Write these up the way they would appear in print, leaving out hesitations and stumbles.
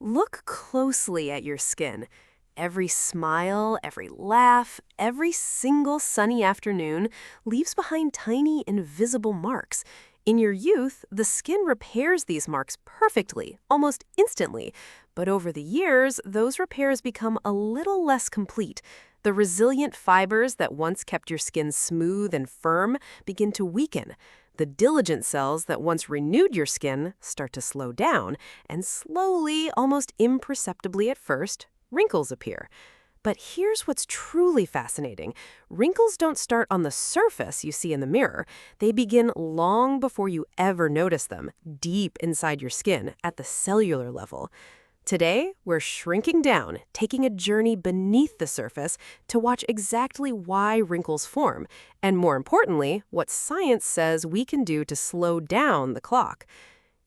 Look closely at your skin. Every smile, every laugh, every single sunny afternoon leaves behind tiny, invisible marks. In your youth, the skin repairs these marks perfectly, almost instantly. But over the years, those repairs become a little less complete. The resilient fibers that once kept your skin smooth and firm begin to weaken. The diligent cells that once renewed your skin start to slow down, and slowly, almost imperceptibly at first, wrinkles appear. But here's what's truly fascinating. Wrinkles don't start on the surface you see in the mirror. They begin long before you ever notice them, deep inside your skin, at the cellular level. Today, we're shrinking down, taking a journey beneath the surface to watch exactly why wrinkles form, and more importantly, what science says we can do to slow down the clock.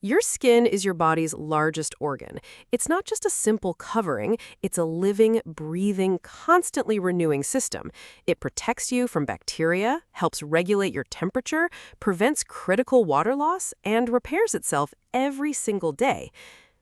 Your skin is your body's largest organ. It's not just a simple covering, it's a living, breathing, constantly renewing system. It protects you from bacteria, helps regulate your temperature, prevents critical water loss, and repairs itself every single day.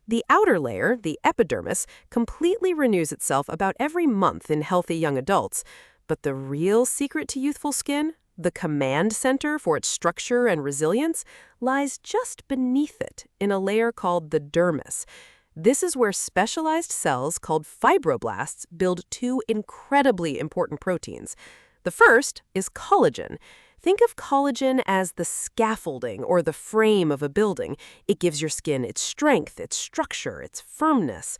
The outer layer, the epidermis, completely renews itself about every month in healthy young adults. But the real secret to youthful skin, the command center for its structure and resilience, lies just beneath it in a layer called the dermis. This is where specialized cells called fibroblasts build two incredibly important proteins. The first is collagen. Think of collagen as the scaffolding or the frame of a building. It gives your skin its strength, its structure, its firmness.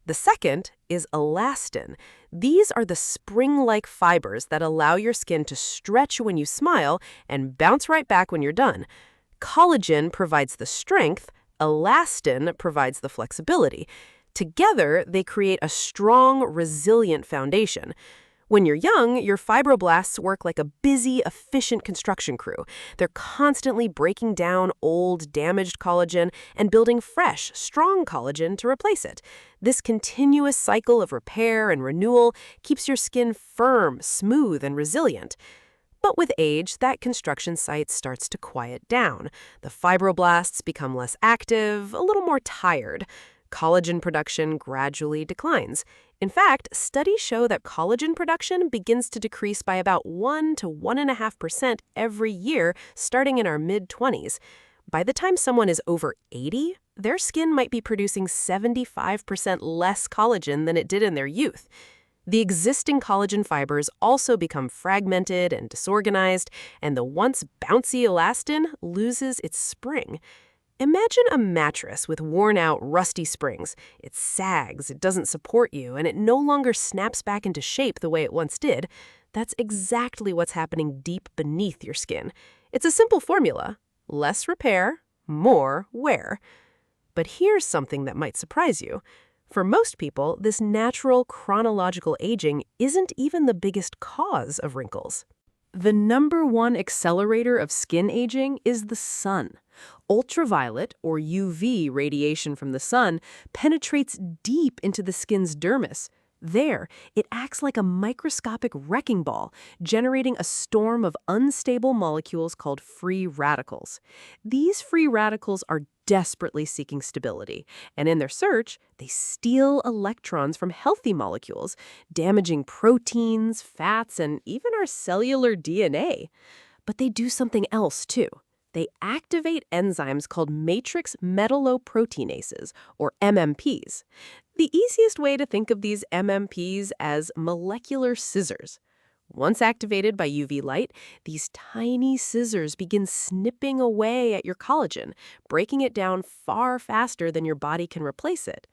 The second is elastin. These are the spring-like fibers that allow your skin to stretch when you smile and bounce right back when you're done. Collagen provides the strength, elastin provides the flexibility. Together, they create a strong, resilient foundation. When you're young, your fibroblasts work like a busy, efficient construction crew. They're constantly breaking down old, damaged collagen and building fresh, strong collagen to replace it. This continuous cycle of repair and renewal keeps your skin firm, smooth, and resilient. But with age, that construction site starts to quiet down. The fibroblasts become less active, a little more tired. Collagen production gradually declines. In fact, studies show that collagen production begins to decrease by about 1 to 1.5% every year, starting in our mid-20s. By the time someone is over 80, their skin might be producing 75% less collagen than it did in their youth. The existing collagen fibers also become fragmented and disorganized, and the once bouncy elastin loses its spring. Imagine a mattress with worn-out, rusty springs. It sags, it doesn't support you, and it no longer snaps back into shape the way it once did. That's exactly what's happening deep beneath your skin. It's a simple formula: less repair, more wear. But here's something that might surprise you. For most people, this natural, chronological aging isn't even the biggest cause of wrinkles. The number one accelerator of skin aging is the sun. Ultraviolet, or UV, radiation from the sun penetrates deep into the skin's dermis. There, it acts like a microscopic wrecking ball, generating a storm of unstable molecules called free radicals. These free radicals are desperately seeking stability, and in their search, they steal electrons from healthy molecules, damaging proteins, fats, and even our cellular DNA. But they do something else, too. They activate enzymes called matrix metalloproteinases, or MMPs. The easiest way to think of these MMPs as molecular scissors. Once activated by UV light, these tiny scissors begin snipping away at your collagen, breaking it down far faster than your body can replace it.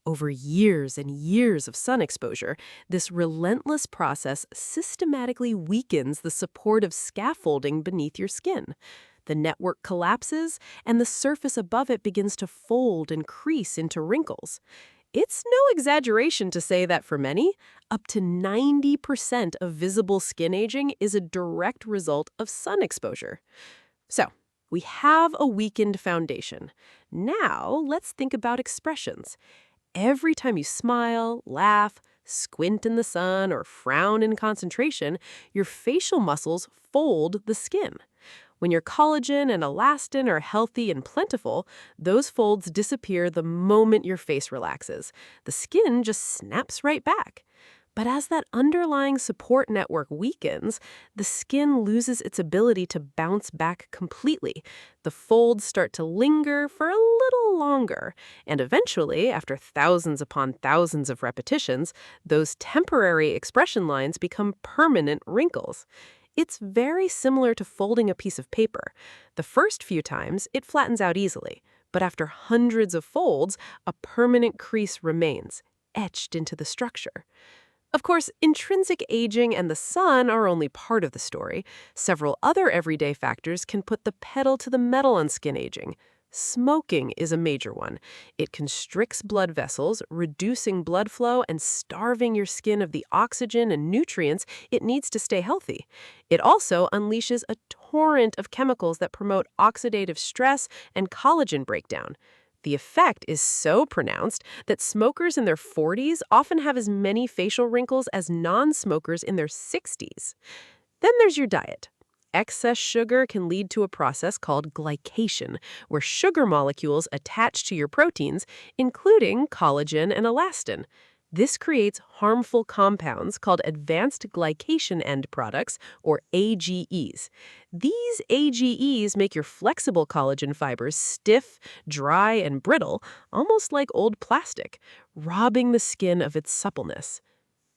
Over years and years of sun exposure, this relentless process systematically weakens the supportive scaffolding beneath your skin. The network collapses, and the surface above it begins to fold and crease into wrinkles. It's no exaggeration to say that for many, up to 90% of visible skin aging is a direct result of sun exposure. So, we have a weakened foundation. Now, let's think about expressions. Every time you smile, laugh, squint in the sun, or frown in concentration, your facial muscles fold the skin. When your collagen and elastin are healthy and plentiful, those folds disappear the moment your face relaxes. The skin just snaps right back. But as that underlying support network weakens, the skin loses its ability to bounce back completely. The folds start to linger for a little longer, and eventually, after thousands upon thousands of repetitions, those temporary expression lines become permanent wrinkles. It's very similar to folding a piece of paper. The first few times, it flattens out easily, but after hundreds of folds, a permanent crease remains, etched into the structure. Of course, intrinsic aging and the sun are only part of the story. Several other everyday factors can put the pedal to the metal on skin aging. Smoking is a major one. It constricts blood vessels, reducing blood flow and starving your skin of the oxygen and nutrients it needs to stay healthy. It also unleashes a torrent of chemicals that promote oxidative stress and collagen breakdown. The effect is so pronounced that smokers in their 40s often have as many facial wrinkles as non-smokers in their 60s. Then there's your diet. Excess sugar can lead to a process called glycation, where sugar molecules attach to your proteins, including collagen and elastin. This creates harmful compounds called advanced glycation end products, or AGEs. These AGEs make your flexible collagen fibers stiff, dry, and brittle, almost like old plastic, robbing the skin of its suppleness.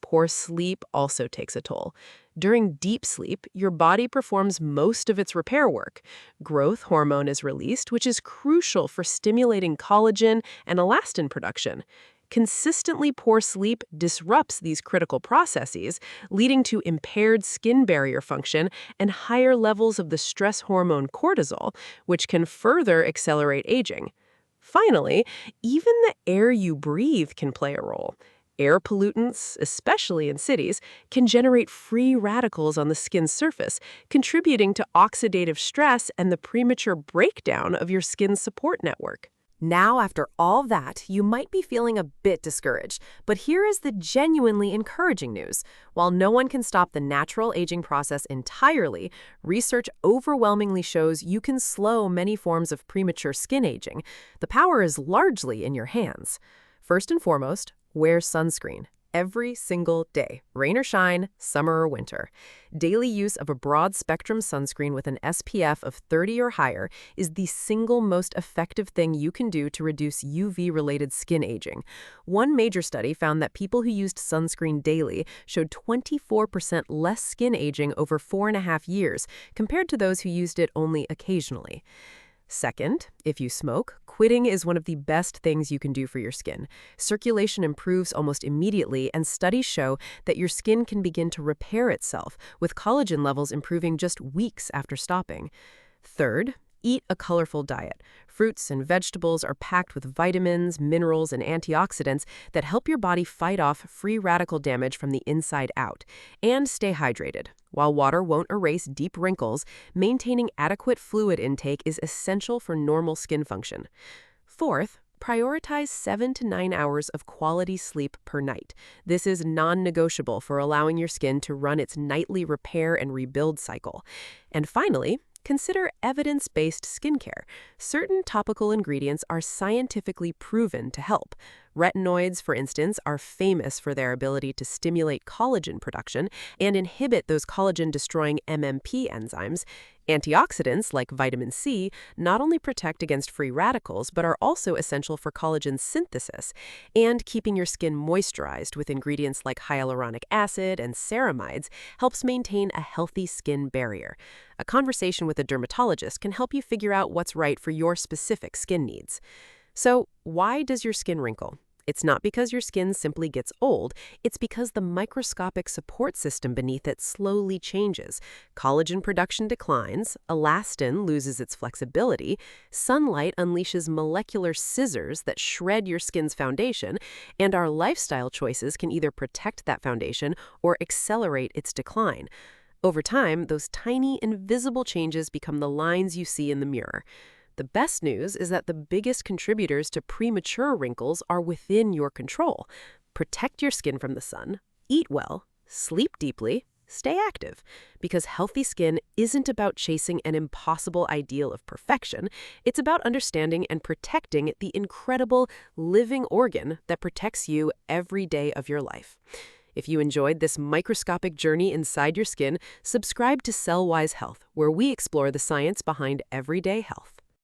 Poor sleep also takes a toll. During deep sleep, your body performs most of its repair work. Growth hormone is released, which is crucial for stimulating collagen and elastin production. Consistently poor sleep disrupts these critical processes, leading to impaired skin barrier function and higher levels of the stress hormone cortisol, which can further accelerate aging. Finally, even the air you breathe can play a role. Air pollutants, especially in cities, can generate free radicals on the skin's surface, contributing to oxidative stress and the premature breakdown of your skin's support network. Now, after all that, you might be feeling a bit discouraged, but here is the genuinely encouraging news. While no one can stop the natural aging process entirely, research overwhelmingly shows you can slow many forms of premature skin aging. The power is largely in your hands. First and foremost, wear sunscreen. Every single day, rain or shine, summer or winter. Daily use of a broad-spectrum sunscreen with an SPF of 30 or higher is the single most effective thing you can do to reduce UV-related skin aging. One major study found that people who used sunscreen daily showed 24% less skin aging over 4.5 years compared to those who used it only occasionally. Second, if you smoke, quitting is one of the best things you can do for your skin. Circulation improves almost immediately, and studies show that your skin can begin to repair itself, with collagen levels improving just weeks after stopping. Third, eat a colorful diet. Fruits and vegetables are packed with vitamins, minerals, and antioxidants that help your body fight off free radical damage from the inside out. And stay hydrated. While water won't erase deep wrinkles, maintaining adequate fluid intake is essential for normal skin function. Fourth, prioritize 7 to 9 hours of quality sleep per night. This is non-negotiable for allowing your skin to run its nightly repair and rebuild cycle. And finally, consider evidence-based skincare. Certain topical ingredients are scientifically proven to help. Retinoids, for instance, are famous for their ability to stimulate collagen production and inhibit those collagen-destroying MMP enzymes. Antioxidants, like vitamin C, not only protect against free radicals, but are also essential for collagen synthesis. And keeping your skin moisturized with ingredients like hyaluronic acid and ceramides helps maintain a healthy skin barrier. A conversation with a dermatologist can help you figure out what's right for your specific skin needs. So, why does your skin wrinkle? It's not because your skin simply gets old, it's because the microscopic support system beneath it slowly changes. Collagen production declines, elastin loses its flexibility, sunlight unleashes molecular scissors that shred your skin's foundation, and our lifestyle choices can either protect that foundation or accelerate its decline. Over time, those tiny, invisible changes become the lines you see in the mirror. The best news is that the biggest contributors to premature wrinkles are within your control. Protect your skin from the sun, eat well, sleep deeply, stay active. Because healthy skin isn't about chasing an impossible ideal of perfection. It's about understanding and protecting the incredible living organ that protects you every day of your life. If you enjoyed this microscopic journey inside your skin, subscribe to CellWise Health, where we explore the science behind everyday health.